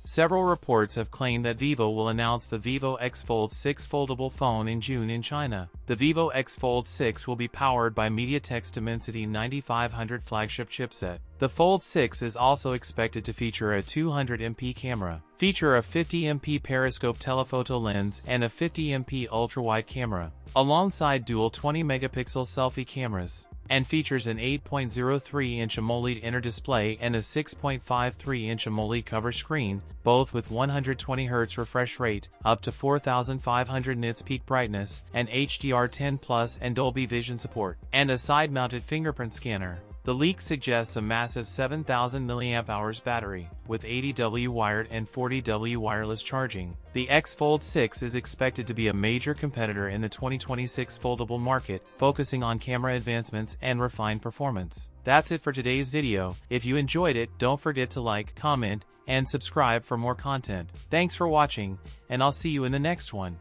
Several reports have claimed that Vivo will announce the Vivo X Fold 6 foldable phone in June in China. The Vivo X Fold 6 will be powered by MediaTek's Dimensity 9500 flagship chipset. The Fold 6 is also expected to feature a 200MP camera, feature a 50MP periscope telephoto lens, and a 50MP ultra-wide camera, alongside dual 20-megapixel selfie cameras, and features an 8.03-inch AMOLED inner display and a 6.53-inch AMOLED cover screen, both with 120Hz refresh rate, up to 4500 nits peak brightness, and HDR10+ and Dolby Vision support, and a side-mounted fingerprint scanner. The leak suggests a massive 7000 mAh battery, with 80W wired and 40W wireless charging. The X Fold 6 is expected to be a major competitor in the 2026 foldable market, focusing on camera advancements and refined performance. That's it for today's video. If you enjoyed it, don't forget to like, comment, and subscribe for more content. Thanks for watching, and I'll see you in the next one.